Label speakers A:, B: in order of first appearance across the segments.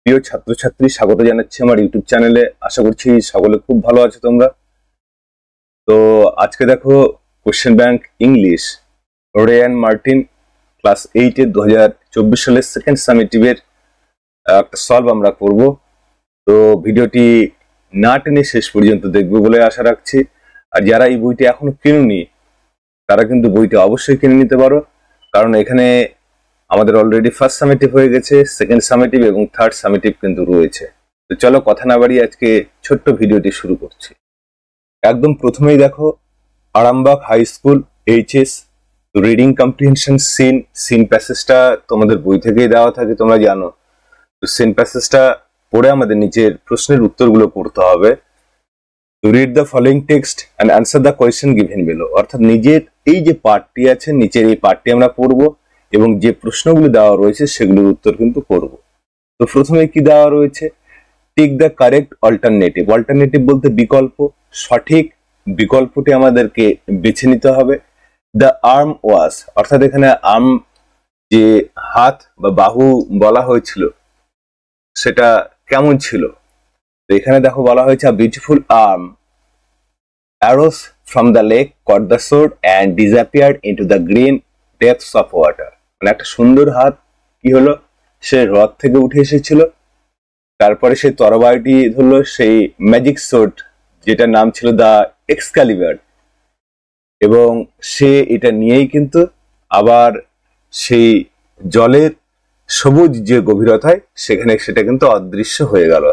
A: প্রিয় ছাত্রছাত্রী, স্বাগত জানাচ্ছি আমার ইউটিউব চ্যানেলে। আশা করছি সকলে খুব ভালো আছো তোমরা। তো আজকে দেখো কোশ্চেন ব্যাংক ইংলিশ রে অ্যান্ড মার্টিন ক্লাস 8 এর 2024 সালের সেকেন্ড সামেটিভের একটা সলভ আমরা করব। তো ভিডিওটি না টেনে শেষ পর্যন্ত দেখবে বলে আশা রাখছি। আর যারা এই বইটি এখনো কেননি তারা কিন্তু বইটি অবশ্যই কিনে নিতে পারো, কারণ এখানে আমাদের অলরেডি ফার্স্ট সামেটিভ হয়ে গেছে, সেকেন্ড সামেটিভ এবং থার্ড সামেটিভ কিন্তু রয়েছে। তো চলো কথা না বাড়িয়ে আজকে ছোট্ট ভিডিওটি শুরু করছি। একদম প্রথমেই দেখো Arambagh high school HS reading comprehension seen প্যাসেজটা তোমাদের বই থেকেই দেওয়া থাকে, তোমরা জানো। তো সিন প্যাসেজটা পড়ে আমাদের নিচের প্রশ্নের উত্তরগুলো করতে হবে। To read the following text and answer the question given below, অর্থাৎ নিজের এই যে পার্টটি আছে নিচের এই পার্টটি আমরা পড়ব এবং যে প্রশ্নগুলো দেওয়া রয়েছে সেগুলোর উত্তর কিন্তু করব। তো প্রথমে কি দেওয়া রয়েছে, tick the correct alternative. Alternative বলতে বিকল্প, সঠিক বিকল্পটি আমাদেরকে বেছে নিতে হবে। দ্য আর্ম ওয়াজ, অর্থাৎ এখানে আর্ম যে হাত বা বাহু বলা হয়েছিল সেটা কেমন ছিল। তো এখানে দেখো বলা হয়েছে a beautiful arm arose from the lake caught the sword and disappeared into the green depths of water, মানে একটা সুন্দর হাত কি হলো, সে হ্রদ থেকে উঠে এসেছিল, তারপরে সেই তরবারিটি ধরলো, সেই ম্যাজিক সোর্ড যেটার নাম ছিল দা এক্সক্যালিবার, এবং সে এটা নিয়েই কিন্তু আবার সেই জলের সবুজ যে গভীরতায় সেখানে সেটা কিন্তু অদৃশ্য হয়ে গেল।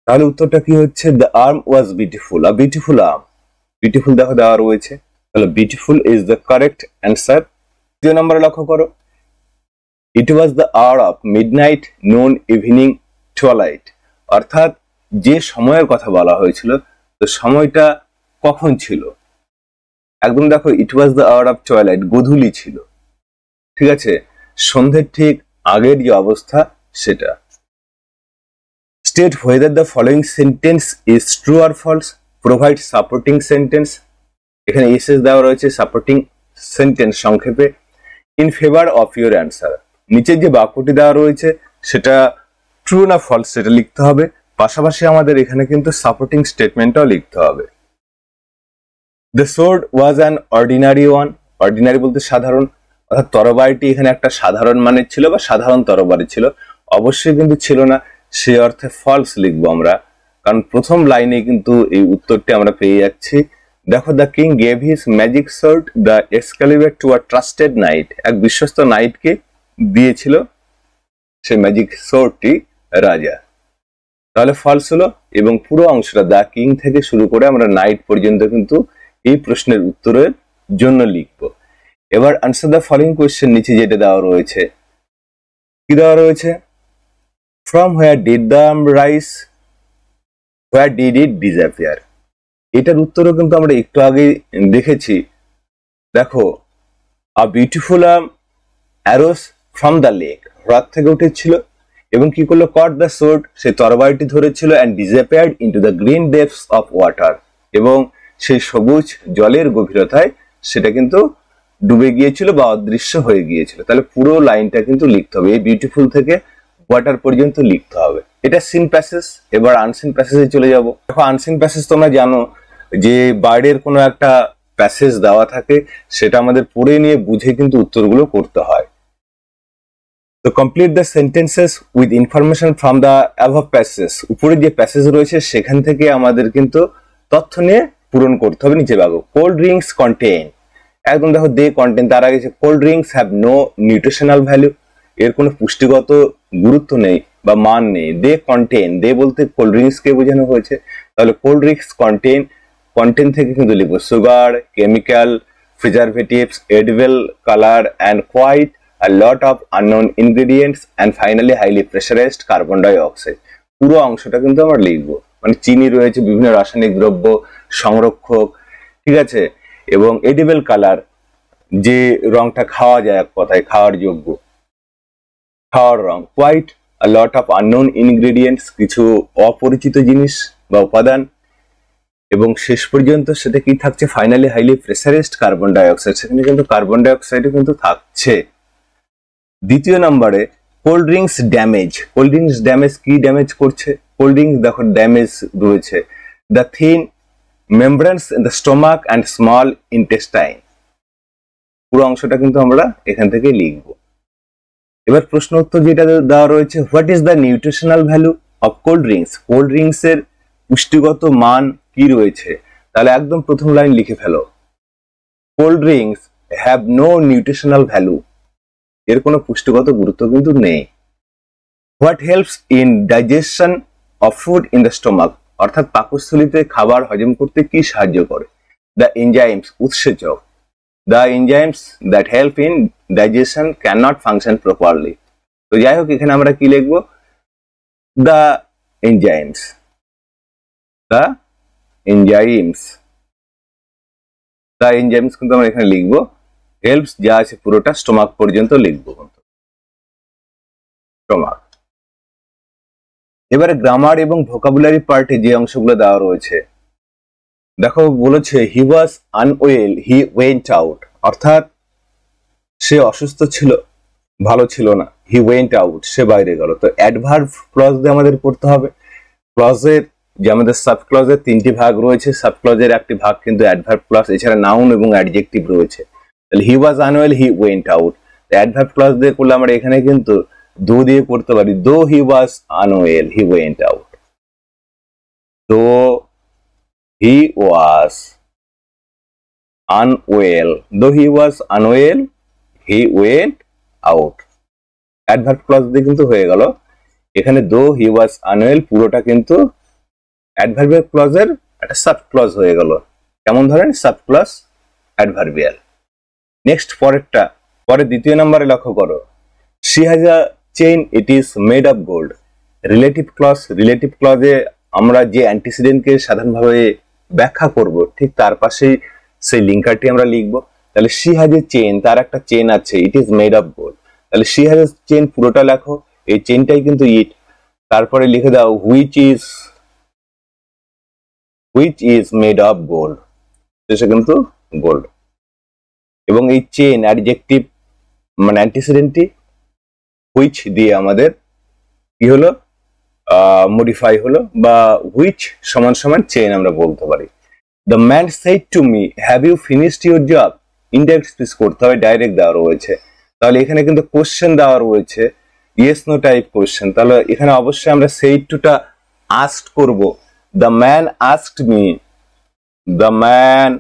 A: তাহলে উত্তরটা কি হচ্ছে, the arm was beautiful, a beautiful arm. Beautiful দেখো দেওয়া রয়েছে, তাহলে beautiful is the correct answer. দ্বিতীয় নম্বরে লক্ষ্য করো, it was the hour of midnight noon evening twilight, অর্থাৎ যে সময়ের কথা বলা হয়েছিল তো সময়টা কখন ছিল। একদম দেখো ইট ওয়াজ দ্য আওয়ার অফ টুয়ালাইট, গোধূলি ছিল, ঠিক আছে, সন্ধ্যের ঠিক আগের যে অবস্থা সেটা। State whether the following sentence is true or false. Provide supporting sentence. এখানে এসএস দেওয়া রয়েছে, সাপোর্টিং সেন্টেন্স সংক্ষেপে in favour of your answer. নিচের যে বাক্যটি দেওয়া রয়েছে সেটা ট্রু না ফলস সেটা লিখতে হবে, পাশাপাশি আমাদের এখানে কিন্তু সাপোর্টিং স্টেটমেন্টটাও লিখতে হবে। The sword was an ordinary one, ordinary বলতে সাধারণ, অর্থাৎ তরবারিটি এখানে একটা সাধারণ মানের ছিল বা সাধারণ তরবারি ছিল, অবশ্যই কিন্তু ছিল না, সে অর্থে ফলস লিখবো আমরা, কারণ প্রথম লাইনে কিন্তু এই উত্তরটি আমরা পেয়ে যাচ্ছি। দেখো the king gave his magic sword the Excalibur to a trusted knight, এক বিশ্বস্ত নাইটকে দিয়েছিল সে ম্যাজিক সোর্ডটি রাজা, তাহলে ফলস হলো। এবং পুরো অংশটা দ্য কিং থেকে শুরু করে আমরা নাইট পর্যন্ত কিন্তু এই প্রশ্নের উত্তরের জন্য লিখবো। এবার আনসার দ্য ফলোইং কোয়েশ্চেন, নিচে যেটা দেওয়া রয়েছে, কি দেওয়া রয়েছে, from where did the arm rise, where did it disappear, এটার উত্তরও কিন্তু আমরা একটু আগে দেখেছি। দেখো a beautiful arm arose from the lake, হ্রদ থেকে উঠেছিল এবং কি করলো, caught the sword, সে তরবারিটি ধরেছিল, and disappeared into the green depths of water, এবং সেই সবুজ জলের গভীরতায় সেটা কিন্তু ডুবে গিয়েছিল বা অদৃশ্য হয়ে গিয়েছিল। তাহলে পুরো লাইনটা কিন্তু লিখতে হবে, এই বিউটিফুল থেকে ওয়াটার পর্যন্ত লিখতে হবে। এটা সিন প্যাসেজ। এবার আনসিন প্যাসেজে চলে যাব। দেখো আনসিন প্যাসেজ তোমরা জানো যে বাইরের কোনো একটা প্যাসেজ দেওয়া থাকে, সেটা আমাদের পড়ে নিয়ে বুঝে কিন্তু উত্তরগুলো করতে হয়। তো complete the sentences with information from the above passage, উপরে যে প্যাসেজ রয়েছে সেখান থেকে আমাদের কিন্তু তথ্য নিয়ে পূরণ করতে হবে। নিচে ভাগো, কোল্ড ড্রিঙ্কস কন্টেইন, একদম দেখো দে কন্টেইন, তার আগে cold drinks have no nutritional value, এর কোনো পুষ্টিগত গুরুত্ব নেই বা মান নেই। দে কন্টেইন, দে বলতে কোল্ড ড্রিঙ্কস কে বোঝানো হয়েছে, তাহলে কোল্ড ড্রিঙ্কস কন্টেইন, কন্টেইন থেকে কিন্তু লিখবো sugar, chemical, preservatives, edible, colour and quite a lot of unknown ingredients and finally highly pressurized carbon dioxide। পুরো অংশটা কিন্তু আমরা লিখবো, মানে চিনি রয়েছে, বিভিন্ন রাসায়নিক দ্রব্য, সংরক্ষক, ঠিক আছে, এবং এডিবল কালার যে রংটা খাওয়া যায়, এক কথায় খাওয়ার যোগ্য, খাওয়ার রং। Quite a lot of unknown ingredients, কিছু অপরিচিত জিনিস বা উপাদান, এবং শেষ পর্যন্ত সেটা কি থাকছে, finally highly pressurised carbon dioxide, সেখানে কিন্তু কার্বন ডাইঅক্সাইডও কিন্তু থাকছে। দ্বিতীয় নম্বরে কোল্ড ড্রিঙ্কস ড্যামেজ কি ড্যামেজ করছে? কোল্ড ড্রিঙ্কস দেখো ড্যামেজ রয়েছে the thin membranes in the stomach and small intestine. পুরো অংশটা কিন্তু আমরা এখান থেকে লিখবো। এবার প্রশ্ন উত্তর যেটা দেওয়া রয়েছে, what is the nutritional value of cold drinks? Cold drinks এর পুষ্টিগত মান কি রয়েছে? তাহলে একদম প্রথম লাইন লিখে ফেলো, cold drinks have no nutritional value. এর কোনো পুষ্টিগত গুরুত্ব কিন্তু নেই। What helps in digestion of food in the stomach, অর্থাৎ পাকস্থলীতে খাবার হজম করতে কি সাহায্য করে? দ্য এনজাইমস, উৎসেচক। The enzymes that help in digestion cannot function properly. তো যাই হোক, এখানে আমরা কি লিখবো? The enzymes, the enzymes, the enzymes কিন্তু আমরা এখানে লিখবো। হেল্পস যা আছে পুরোটা স্টোমাক পর্যন্ত লিখবো, স্টোমাক। এবারে গ্রামার এবং ভোকাবুলারি পার্টে যে অংশগুলো দেওয়া রয়েছে, দেখো বলেছে হি was unwell, he went out, অর্থাৎ সে অসুস্থ ছিল, ভালো ছিল না। হি ওয়েন্ট আউট, সে বাইরে গেল। তো অ্যাডভার্ব ক্লজ দিয়ে আমাদের পড়তে হবে। ক্লজের যে আমাদের সাব ক্লজের তিনটি ভাগ রয়েছে, সাব ক্লজের একটি ভাগ কিন্তু অ্যাডভার্ব ক্লজ, এছাড়া নাউন এবং অ্যাডজেক্টিভ রয়েছে। তাহলে he was unwell, he went out. Adverb clause দিয়ে করলে আমরা এখানে কিন্তু দো দিয়ে করতে পারি, though he was unwell, he went out. Though he was unwell, though he was unwell, he went out. Adverb clause দিয়ে কিন্তু হয়ে গেল। এখানে দো হি ওয়াজ আনওয়েল পুরোটা কিন্তু অ্যাডভার্বিয়াল ক্লজের একটা সাব ক্লজ হয়ে গেল। কেমন ধরেন? Sub clause adverbial. নেক্সট পরেরটা, পরে দ্বিতীয় নম্বরে লক্ষ্য করো, she has a chain, it is made of gold. Relative clause, relative ক্লজে আমরা যে অ্যান্টিসিডেন্টকে সাধারণভাবে ব্যাখ্যা করব, ঠিক তার পাশেই সেই লিঙ্কারটি আমরা লিখবো। তাহলে শি হ্যাজ এ চেইন, তার একটা চেন আছে, ইট ইজ মেড অফ গোল্ড। তাহলে শি হ্যাজ এ চেইন পুরোটা লেখো, এই চেইনটাই কিন্তু ইট। তারপরে লিখে দাও which is made of gold, সেটা কিন্তু গোল্ড। এবং এই চেন অ্যাডজেক্টিভ মানে অ্যান্টিসিডেন্টটি হুইচ দিয়ে আমাদের কি হলো, মডিফাই হলো, বা হুইচ সমান সমান চেন আমরা বলতে পারি। The man said to me, have you finished your job? Indirect speech করতে হবে, ডাইরেক্ট দেওয়া রয়েছে। তাহলে এখানে কিন্তু কোশ্চেন দেওয়া রয়েছে, ইয়েস নো টাইপ কোশ্চেন। তাহলে এখানে অবশ্যই আমরা সেড টুটা আস্কড করব। The man asked me, the man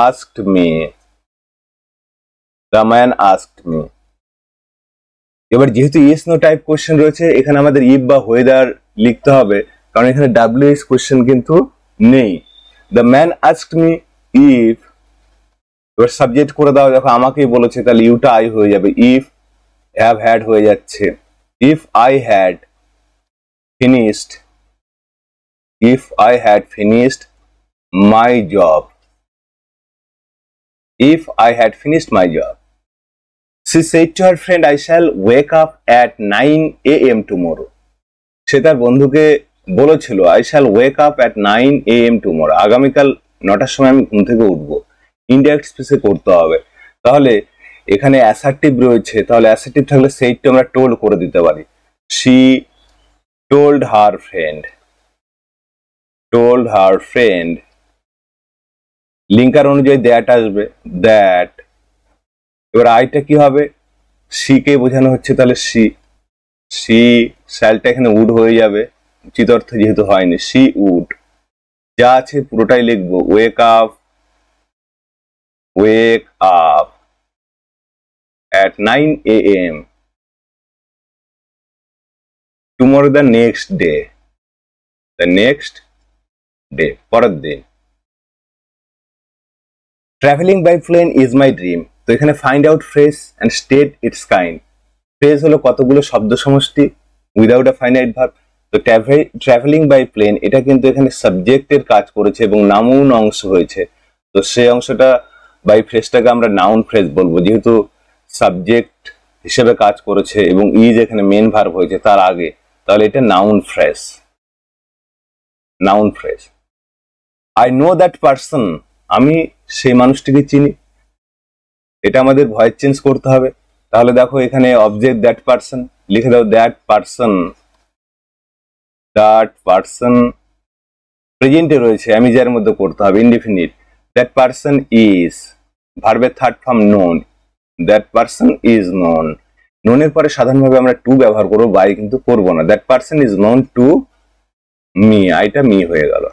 A: asked me, the man asked me. এবার যেহেতু ইয়েস নো টাইপ কোশ্চেন রয়েছে, এখানে আমাদের ইফ বা হোয়েদার লিখতে হবে, কারণ এখানে ডাব্লিউএস কোশ্চেন কিন্তু নেই। The man asked me if, এবার সাবজেক্ট করে দাও, দেখো আমাকেই বলেছে, তাহলে ইউটা আই হয়ে যাবে। ইফ হ্যাভ হ্যাড হয়ে যাচ্ছে, if I had finished, if I had finished my job, if I had finished my job. She said to her friend, I shall wake up at 9 AM tomorrow. সে তার বন্ধুকে বলেছিল, I shall wake up at 9 AM tomorrow. আগামীকাল 9টার সময় আমি ঘুম থেকে উঠবো। Indirect স্পেসে করতে হবে। তাহলে এখানে অ্যাসার্টিভ রয়েছে, তাহলে অ্যাসার্টিভ থাকলে সেইটা আমরা টোল্ড করে দিতে পারি। She told her friend, told her friend। Linker অনুযায়ী দ্যাট আসবে, দ্যাট। এবার আইটা কি হবে? সি কে বোঝানো হচ্ছে, তাহলে সি, সি শ্যালটা এখানে উড হয়ে যাবে, উচিত অর্থ যেহেতু হয়নি। সি উড, যা আছে পুরোটাই লিখবো। Wake up, wake up at 9 AM tomorrow, the next day, the next day, পরের দিন। Travelling by plane is my dream. তো এখানে find out phrase and state its kind. Phrase হলো কতগুলো শব্দ সমষ্টি উইদাউট আ ফাইনাইট ভার্ব। তো travelling by plane এটা কিন্তু এখানে সাবজেক্টের কাজ করেছে এবং নাউন অংশ হয়েছে। তো সেই অংশটা বাই ফ্রেজটাকে আমরা নাউন ফ্রেজ বলবো, যেহেতু সাবজেক্ট হিসেবে কাজ করেছে এবং ইজ এখানে মেন ভার্ব হয়েছে তার আগে, তাহলে এটা noun phrase, noun phrase. I know that person, আমি সেই মানুষটিকে চিনি। এটা আমাদের ভয়েস চেঞ্জ করতে হবে। তাহলে দেখো এখানে অবজেক্ট দ্যাট পারসন, লিখে দাও দ্যাট পারসন প্রেজেন্টে রয়েছে, আমি যার মধ্যে করতে হবে ইনডিফিনিট। দ্যাট পারসন ইজ, ভার্বের third form known, that person is known. নোনের পরে সাধারণভাবে আমরা টু ব্যবহার করবো, বাই কিন্তু করবো না। That person is known to me, আইটা মি হয়ে গেল।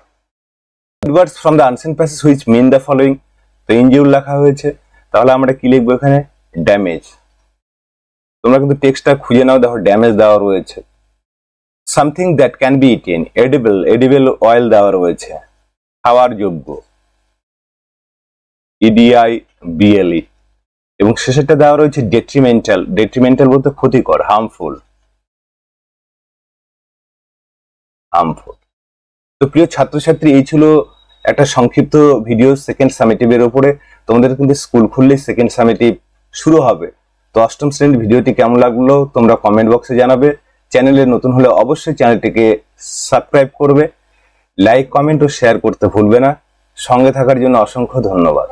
A: Words from the unseen passage which mean the following, তো ইনজিউর লেখা হয়েছে, তাহলে আমরা কি লিখবো এখানে? ড্যামেজ। তোমরা কিন্তু টেক্সটটা খুঁজে নাও, দেখো ড্যামেজ দেওয়া রয়েছে। Something that can be eaten, edible oil দেওয়া রয়েছে, খাওয়ার যোগ্য, EDIBLE। এবং শেষেরটা দেওয়া রয়েছে ডেট্রিমেন্টাল বলতে ক্ষতিকর, হার্মফুল। তো প্রিয় ছাত্রছাত্রী, এই ছিল একটা সংক্ষিপ্ত ভিডিও সেকেন্ড সামেটিভের উপরে। তোমাদের কিন্তু স্কুল খুললেই সেকেন্ড সামেটিভ শুরু হবে। তো অষ্টম শ্রেণীর ভিডিওটি কেমন লাগলো তোমরা কমেন্ট বক্সে জানাবে। চ্যানেলে নতুন হলে অবশ্যই চ্যানেলটিকে সাবস্ক্রাইব করবে, লাইক কমেন্ট ও শেয়ার করতে ভুলবে না। সঙ্গে থাকার জন্য অসংখ্য ধন্যবাদ।